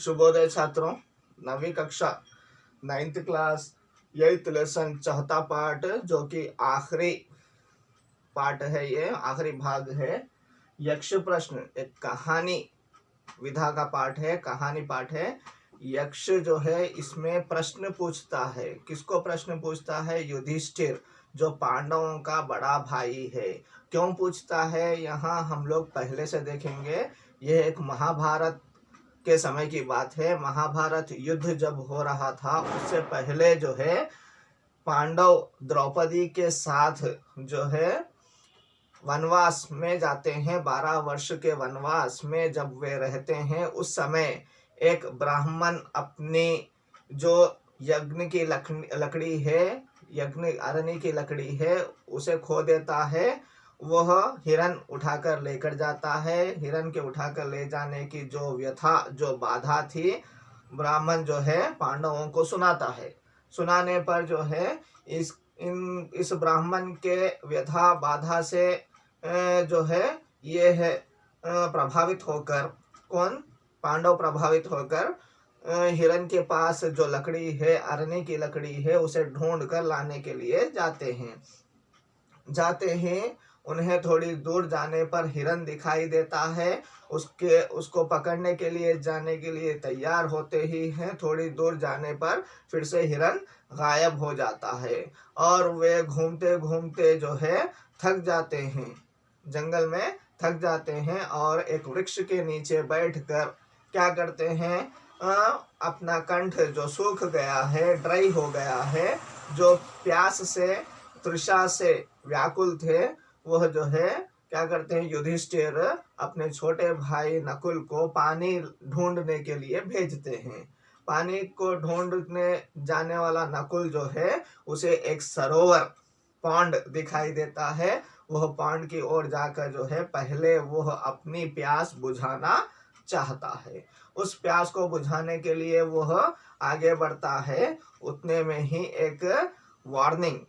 शुभोदय छात्रों, 9वीं कक्षा 9th class 8th lesson चौथा पार्ट जो कि आखिरी पार्ट है, ये आखिरी भाग है। यक्ष प्रश्न एक कहानी विधा का पाठ है, कहानी पाठ है। यक्ष जो है इसमें प्रश्न पूछता है। किसको प्रश्न पूछता है? युधिष्ठिर, जो पांडवों का बड़ा भाई है। क्यों पूछता है यहाँ हम लोग पहले से देखेंगे। यह एक महाभारत के समय की बात है। महाभारत युद्ध जब हो रहा था उससे पहले जो है पांडव द्रौपदी के साथ जो है वनवास में जाते हैं। 12 वर्ष के वनवास में जब वे रहते हैं उस समय एक ब्राह्मण अपनी जो यज्ञ की लकड़ी है, यज्ञ अरणी की लकड़ी है, उसे खो देता है। वह हिरण उठाकर लेकर जाता है। हिरण के उठाकर ले जाने की जो व्यथा, जो बाधा थी, ब्राह्मण जो है पांडवों को सुनाता है। सुनाने पर जो है इस ब्राह्मण के व्यथा बाधा से जो है ये है प्रभावित होकर, कौन? पांडव प्रभावित होकर हिरण के पास जो लकड़ी है, अरणी की लकड़ी है, उसे ढूंढ कर लाने के लिए जाते हैं। उन्हें थोड़ी दूर जाने पर हिरण दिखाई देता है। उसको पकड़ने के लिए जाने के लिए तैयार होते ही हैं, थोड़ी दूर जाने पर फिर से हिरण गायब हो जाता है और वे घूमते घूमते जो है थक जाते हैं, जंगल में थक जाते हैं और एक वृक्ष के नीचे बैठकर क्या करते हैं, अपना कंठ जो सूख गया है, ड्राई हो गया है, जो प्यास से तृषा से व्याकुल थे, वह जो है क्या करते हैं, युधिष्ठिर अपने छोटे भाई नकुल को पानी ढूंढने के लिए भेजते हैं। पानी को ढूंढने जाने वाला नकुल जो है उसे एक सरोवर, पॉन्ड दिखाई देता है। वह पॉन्ड की ओर जाकर जो है पहले वह अपनी प्यास बुझाना चाहता है। उस प्यास को बुझाने के लिए वह आगे बढ़ता है। उतने में ही एक वार्निंग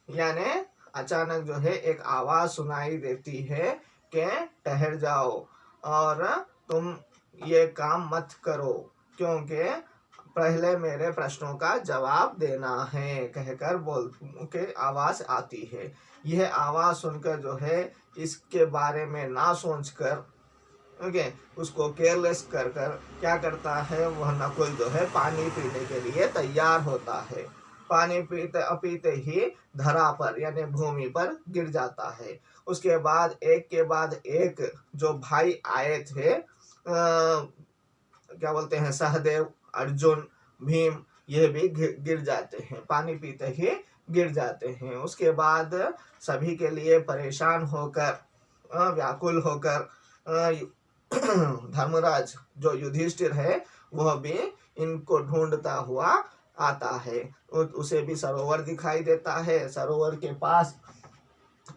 यानी अचानक जो है एक आवाज सुनाई देती है कि ठहर जाओ और तुम ये काम मत करो, क्योंकि पहले मेरे प्रश्नों का जवाब देना है, कहकर बोल के आवाज आती है। यह आवाज सुनकर जो है इसके बारे में ना सोचकर उसको केयरलेस कर क्या करता है, वह नकुल जो है पानी पीने के लिए तैयार होता है। पानी पीते ही धरा पर यानी भूमि पर गिर जाता है। उसके बाद एक जो भाई आए थे, क्या बोलते हैं, सहदेव, अर्जुन, भीम, ये भी गिर जाते हैं, पानी पीते ही गिर जाते हैं। उसके बाद सभी के लिए परेशान होकर, व्याकुल होकर धर्मराज जो युधिष्ठिर है वह भी इनको ढूंढता हुआ आता है। उसे भी सरोवर दिखाई देता है। सरोवर के पास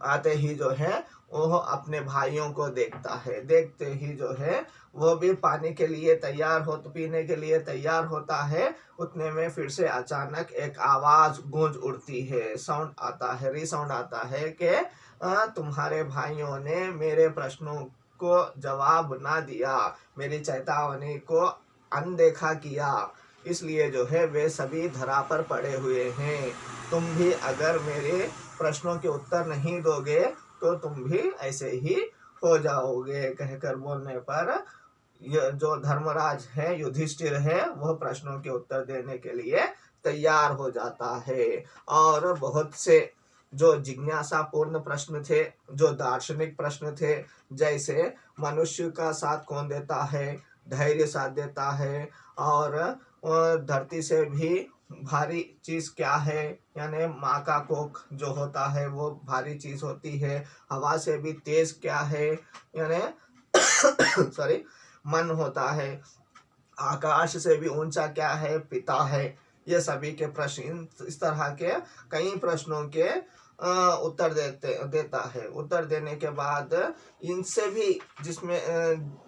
आते ही जो है वह अपने भाइयों को देखता है। देखते ही जो है वह भी पानी के लिए पीने के लिए तैयार होता है। उतने में फिर से अचानक एक आवाज गूंज उठती है, साउंड आता है, रीसाउंड आता है कि तुम्हारे भाइयों ने मेरे प्रश्नों को जवाब ना दिया, मेरी चेतावनी को अनदेखा किया, इसलिए जो है वे सभी धरा पर पड़े हुए हैं। तुम भी अगर मेरे प्रश्नों के उत्तर नहीं दोगे तो तुम भी ऐसे ही हो जाओगे, कहकर बोलने पर जो धर्मराज है, युधिष्ठिर है, वह प्रश्नों के उत्तर देने के लिए तैयार हो जाता है। और बहुत से जो जिज्ञासापूर्ण प्रश्न थे, जो दार्शनिक प्रश्न थे, जैसे मनुष्य का साथ कौन देता है, धैर्य साथ देता है, और धरती से भी भारी चीज क्या है, यानी माँ का कोख जो होता है वो भारी चीज होती है। हवा से भी तेज क्या है, यानी सॉरी, मन होता है। आकाश से भी ऊंचा क्या है, पिता है। ये सभी के प्रश्न, इस तरह के कई प्रश्नों के उत्तर देता है। उत्तर देने के बाद इनसे भी, जिसमें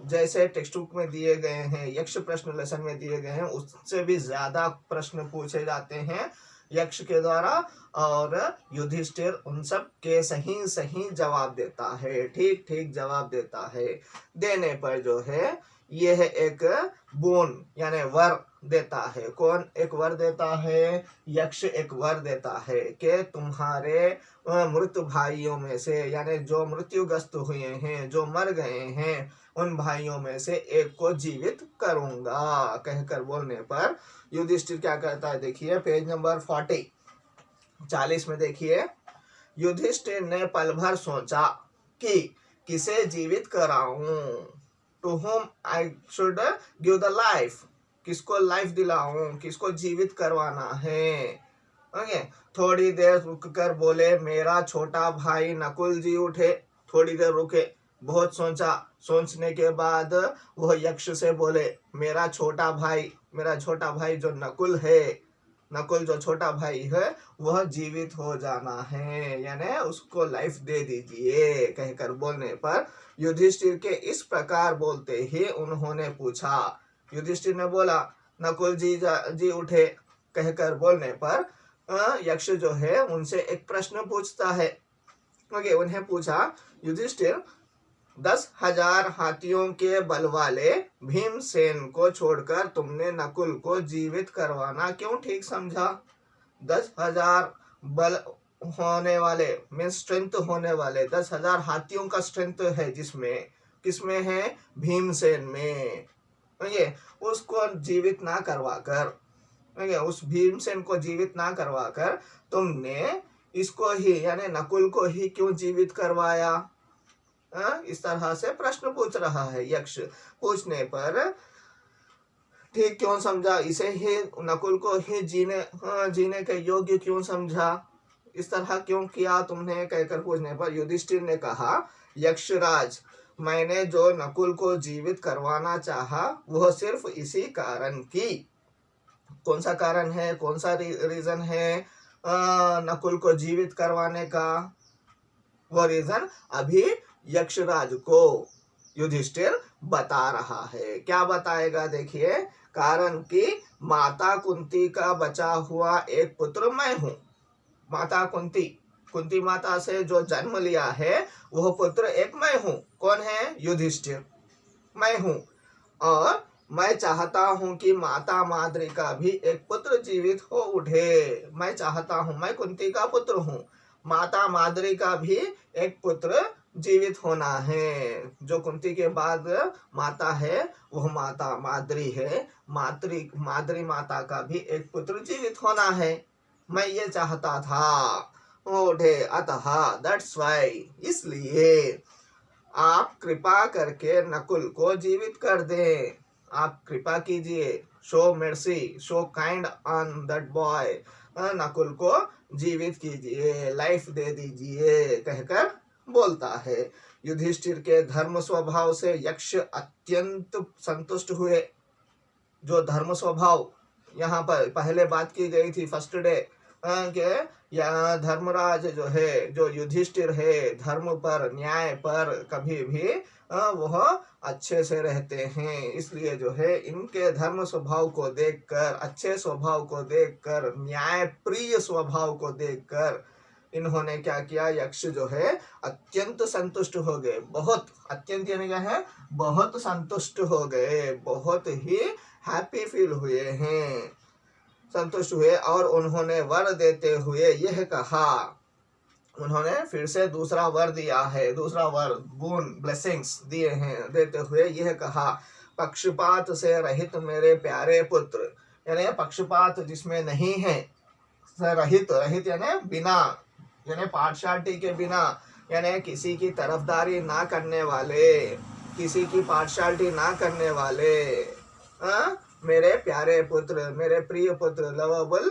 जैसे टेक्स्ट बुक में दिए गए हैं, यक्ष प्रश्न लेसन में दिए गए हैं, उससे भी ज्यादा प्रश्न पूछे जाते हैं। यक्ष के द्वारा, और युधिष्ठिर उन सब के सही सही जवाब देता है, ठीक ठीक जवाब देता है। देने पर जो है यह एक बोन यानी वर देता है। कौन एक वर देता है? यक्ष एक वर देता है कि तुम्हारे मृत भाइयों में से, यानी जो मृत्युग्रस्त हुए हैं, जो मर गए हैं, उन भाइयों में से एक को जीवित करूंगा कहकर बोलने पर युधिष्ठिर क्या करता है? देखिए पेज नंबर 40 में देखिए। युधिष्ठिर ने पल भर सोचा कि किसे जीवित कराऊं, to whom I should give the life, किसको लाइफ दिलाऊं, किसको जीवित करवाना है। ओके, थोड़ी देर रुककर बोले, मेरा छोटा भाई नकुल जी उठे। थोड़ी देर रुके, बहुत सोचा, सोचने के बाद वह यक्ष से बोले, मेरा छोटा भाई जो नकुल है, नकुल जो छोटा भाई है वह जीवित हो जाना है, यानी उसको लाइफ दे दीजिए कहकर बोलने पर युधिष्ठिर के इस प्रकार बोलते ही उन्होंने पूछा। युधिष्ठिर ने बोला, नकुल जी उठे कहकर बोलने पर यक्ष जो है उनसे एक प्रश्न पूछता है। ओके, उन्हें पूछा, युधिष्ठिर 10,000 हाथियों के बल वाले भीमसेन को छोड़कर तुमने नकुल को जीवित करवाना क्यों ठीक समझा? 10,000 बल होने वाले मीन स्ट्रेंथ होने वाले 10,000 हाथियों का स्ट्रेंथ है, जिसमें किसमें है? भीमसेन में। ये उसको जीवित ना करवाकर, उस भीमसेन को जीवित ना करवाकर तुमने इसको ही यानी नकुल को ही क्यों जीवित करवाया? इस तरह से प्रश्न पूछ रहा है यक्ष। पूछने पर ठीक क्यों समझा, इसे ही नकुल को ही जीने के योग्य क्यों समझा, इस तरह क्यों किया तुमने कहकर पूछने पर युधिष्ठिर ने कहा, यक्षराज, मैंने जो नकुल को जीवित करवाना चाहा वह सिर्फ इसी कारण की। कौन सा कारण है, कौन सा रीजन है नकुल को जीवित करवाने का? वो रीजन अभी यक्षराज को युधिष्ठिर बता रहा है। क्या बताएगा? देखिए, कारण कि माता कुंती का बचा हुआ एक पुत्र मैं हूँ। माता कुंती माता से जो जन्म लिया है वह पुत्र एक मैं हूँ। कौन है? युधिष्ठिर मैं हूँ। और मैं चाहता हूँ कि माता माद्री का भी एक पुत्र जीवित हो उठे। मैं चाहता हूँ, मैं कुंती का पुत्र हूँ, माता माद्री का भी एक पुत्र जीवित होना है। जो कुंती के बाद माता है वह माता माद्री है। माद्री माता का भी एक पुत्र जीवित होना है। मैं ये चाहता था उठे, अतः दैट्स वाई, इसलिए आप कृपा करके नकुल को जीवित कर दें। आप कृपा कीजिए, show mercy, show kind on that boy, Nakul को जीवित कीजिए, लाइफ दे दीजिए कहकर बोलता है। युधिष्ठिर के धर्म स्वभाव से यक्ष अत्यंत संतुष्ट हुए। जो धर्म स्वभाव यहाँ पर पहले बात की गई थी फर्स्ट डे के, यहाँ धर्मराज जो है, जो युधिष्ठिर है, धर्म पर, न्याय पर कभी भी वह अच्छे से रहते हैं। इसलिए जो है इनके धर्म स्वभाव को देखकर, अच्छे स्वभाव को देखकर, न्याय प्रिय स्वभाव को देखकर इन्होंने क्या किया? यक्ष जो है अत्यंत संतुष्ट हो गए। बहुत, अत्यंत यानी क्या है? बहुत संतुष्ट हो गए, बहुत ही हैप्पी फील हुए हैं, संतुष्ट हुए। और उन्होंने वर देते हुए यह कहा, उन्होंने फिर से दूसरा वर दिया है, दूसरा वर बोन ब्लेसिंग्स दिए हैं, देते हुए यह कहा, पक्षपात से रहित मेरे प्यारे पुत्र, यानी पक्षपात जिसमें नहीं है, रहित, रहित यानी बिना, यानी पार्शियलिटी के बिना, यानी किसी की तरफदारी ना करने वाले, किसी की पार्शियलिटी ना करने वाले मेरे प्यारे पुत्र, मेरे प्रिय पुत्र, लवेबल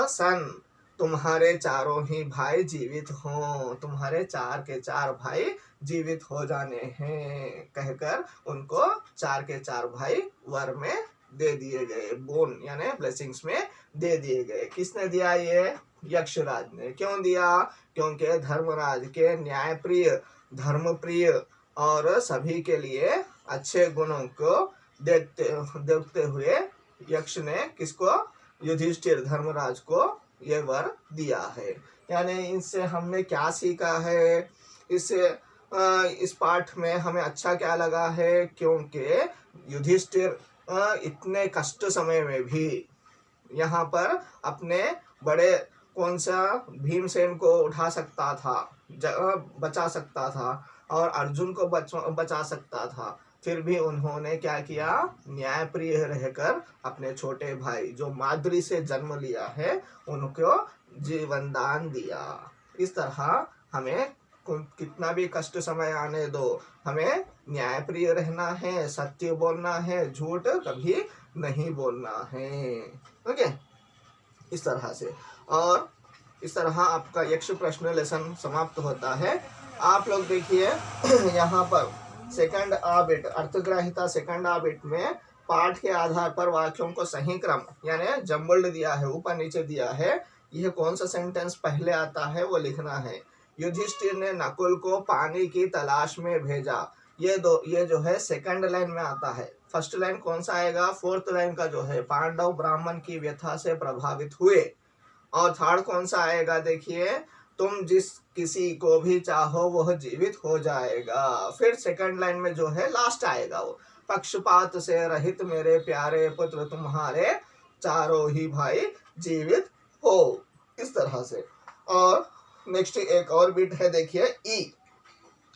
सन, तुम्हारे चारों ही भाई जीवित हों, तुम्हारे 4 के 4 भाई जीवित हो जाने हैं कहकर उनको 4 के 4 भाई वर में दे दिए गए, बोन यानी ब्लेसिंग्स में दे दिए गए। किसने दिया? ये यक्षराज ने। क्यों दिया? क्योंकि धर्मराज के न्याय प्रिय, धर्म प्रिय और सभी के लिए अच्छे गुणों को देखते हुए यक्ष ने किसको? युधिष्ठिर, धर्मराज को ये वर दिया है। यानी इससे हमने क्या सीखा है, इससे इस पाठ में हमें अच्छा क्या लगा है, क्योंकि युधिष्ठिर इतने कष्ट समय में भी यहाँ पर अपने बड़े कौन सा भीमसेन को उठा सकता था, बचा सकता था और अर्जुन को बचा सकता था, फिर भी उन्होंने क्या किया, न्यायप्रिय रहकर अपने छोटे भाई जो माद्री से जन्म लिया है उनको जीवन दान दिया। इस तरह हमें कितना भी कष्ट समय आने दो, हमें न्यायप्रिय रहना है, सत्य बोलना है, झूठ कभी नहीं बोलना है। ओके, इस तरह से। और इस तरह आपका यक्ष प्रश्न लेसन समाप्त होता है। आप लोग देखिए यहाँ पर सेकंड आ बिट, अर्थग्राहिता सेकंड आ बिट में पाठ के आधार पर वाक्यों को सही क्रम यानी जम्बल्ड दिया है, ऊपर नीचे दिया है। यह कौन सा सेंटेंस पहले आता है वो लिखना है। युधिष्ठिर ने नकुल को पानी की तलाश में भेजा, ये जो है सेकंड लाइन में आता है। फर्स्ट लाइन कौन सा आएगा, फोर्थ लाइन का जो है, पांडव ब्राह्मण की व्यथा से प्रभावित हुए। और थर्ड कौन सा आएगा, देखिए, तुम जिस किसी को भी चाहो वह जीवित हो जाएगा। फिर सेकंड लाइन में जो है लास्ट आएगा वो, पक्षपात से रहित मेरे प्यारे पुत्र तुम्हारे चारों ही भाई जीवित हो, इस तरह से। और नेक्स्ट एक और बिट है, देखिए ई,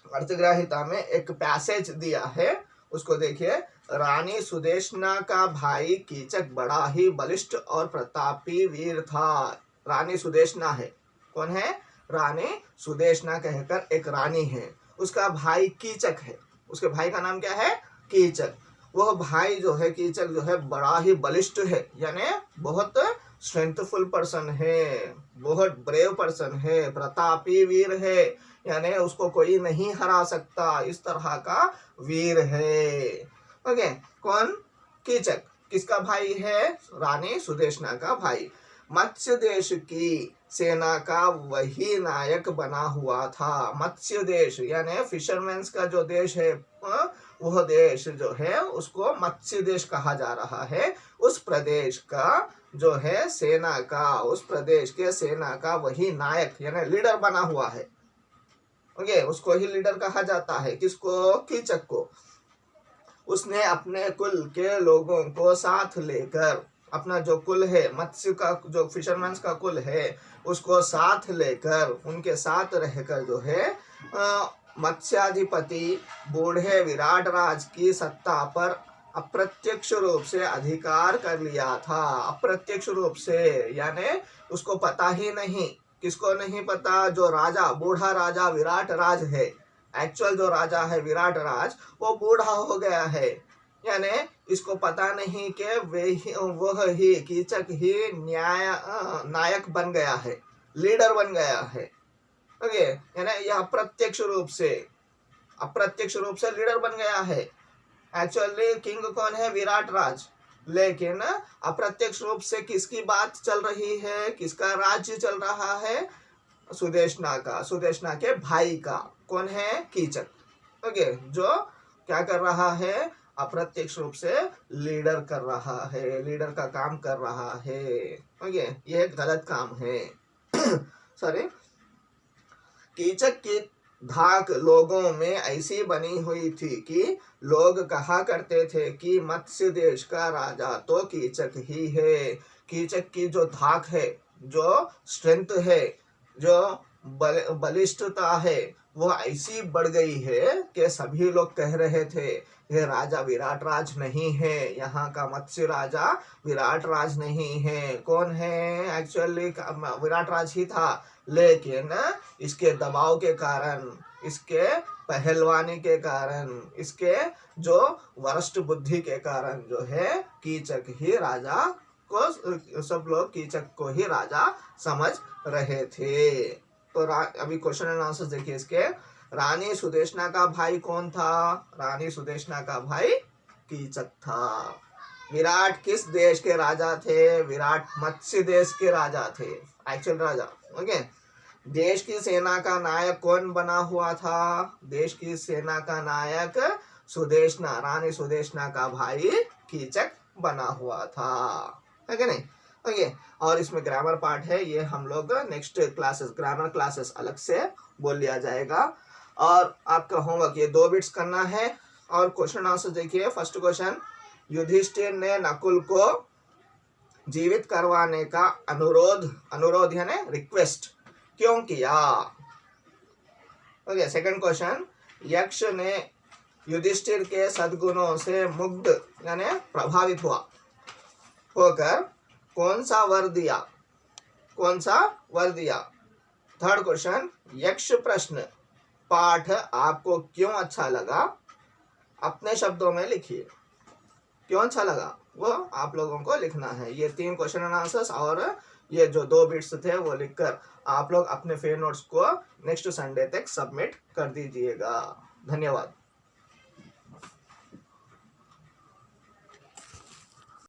अर्थग्राहिता में एक पैसेज दिया है, उसको देखिए। रानी सुदेशना का भाई कीचक बड़ा ही बलिष्ठ और प्रतापी वीर था। रानी सुदेशना है, कौन है, रानी सुदेशना कहकर एक रानी है, उसका भाई कीचक है, उसके भाई का नाम क्या है, कीचक। वह भाई जो है कीचक जो है बड़ा ही बलिष्ठ है, यानी बहुत स्ट्रेंथफुल पर्सन है, बहुत ब्रेव पर्सन है, प्रतापी वीर है, यानी उसको कोई नहीं हरा सकता, इस तरह का वीर है। ओके, कौन, कीचक, किसका भाई है, रानी सुदेशना का भाई। मत्स्य देश की सेना का वही नायक बना हुआ था। मत्स्य देश यानी फिशरमैन्स का जो देश है, वह देश जो है उसको मत्स्य देश कहा जा रहा है। उस प्रदेश का जो है सेना का, उस प्रदेश के सेना का वही नायक यानी लीडर बना हुआ है। ओके, उसको ही लीडर कहा जाता है, किसको, कीचक को। उसने अपने कुल के लोगों को साथ लेकर, अपना जो कुल है, मत्स्य का जो फिशरमैन्स का कुल है, उसको साथ लेकर, उनके साथ रहकर जो है मत्स्याधिपति बूढ़े विराट राज की सत्ता पर अप्रत्यक्ष रूप से अधिकार कर लिया था। अप्रत्यक्ष रूप से यानी उसको पता ही नहीं, किसको नहीं पता, जो राजा, बूढ़ा राजा विराट राज है, एक्चुअल जो राजा है विराट राज, वो बूढ़ा हो गया है, यानी इसको पता नहीं कि वह ही कीचक ही नायक बन गया है, लीडर बन गया है। ओके, यानी यह अप्रत्यक्ष रूप से लीडर बन गया है। एक्चुअली किंग कौन है, विराट राज, लेकिन अप्रत्यक्ष रूप से किसकी बात चल रही है, किसका राज्य चल रहा है, सुदेशना का, सुदेशना के भाई का, कौन है, कीचक। ओके, जो क्या कर रहा है, अप्रत्यक्ष रूप से लीडर कर रहा है, लीडर का काम कर रहा है। ओके, यह गलत काम है। सॉरी, कीचक की धाक लोगों में ऐसी बनी हुई थी कि लोग कहा करते थे कि मत्स्य देश का राजा तो कीचक ही है। कीचक की जो धाक है, जो स्ट्रेंथ है, जो बलिष्ठता है, वो ऐसी बढ़ गई है कि सभी लोग कह रहे थे ये राजा विराट राज नहीं है, यहाँ का मत्स्य राजा विराट राज नहीं है। कौन है, एक्चुअली विराट राज ही था, लेकिन इसके दबाव के कारण, इसके पहलवानी के कारण, इसके जो वरिष्ठ बुद्धि के कारण जो है कीचक ही राजा को, सब लोग कीचक को ही राजा समझ रहे थे। तो अभी क्वेश्चन एंड आंसर देखिए इसके। रानी सुदेशना का भाई कौन था, रानी सुदेशना का भाई कीचक था। विराट किस देश के राजा थे, विराट मत्स्य देश के राजा थे, एक्चुअल राजा। ओके, देश की सेना का नायक कौन बना हुआ था, देश की सेना का नायक सुदेशना, रानी सुदेशना का भाई कीचक बना हुआ था, है कि नहीं। ओके। और इसमें ग्रामर पार्ट है, ये हम लोग नेक्स्ट क्लासेस, ग्रामर क्लासेस अलग से बोल लिया जाएगा। और आपका होमवर्क ये 2 बिट्स करना है। और क्वेश्चन आंसर देखिए। फर्स्ट क्वेश्चन, युधिष्ठिर ने नकुल को जीवित करवाने का अनुरोध यानी रिक्वेस्ट क्यों किया? ओके। सेकंड क्वेश्चन, यक्ष ने युधिष्ठिर के सद्गुणों से मुग्ध यानी प्रभावित होकर कौन सा वर दिया? थर्ड क्वेश्चन, यक्ष प्रश्न पाठ आपको क्यों अच्छा लगा? अपने शब्दों में लिखिए, क्यों अच्छा लगा वो आप लोगों को लिखना है। ये 3 क्वेश्चन एंड आंसर्स और ये जो 2 बिट्स थे वो लिखकर आप लोग अपने फेयर नोट्स को नेक्स्ट संडे तक सबमिट कर दीजिएगा। धन्यवाद।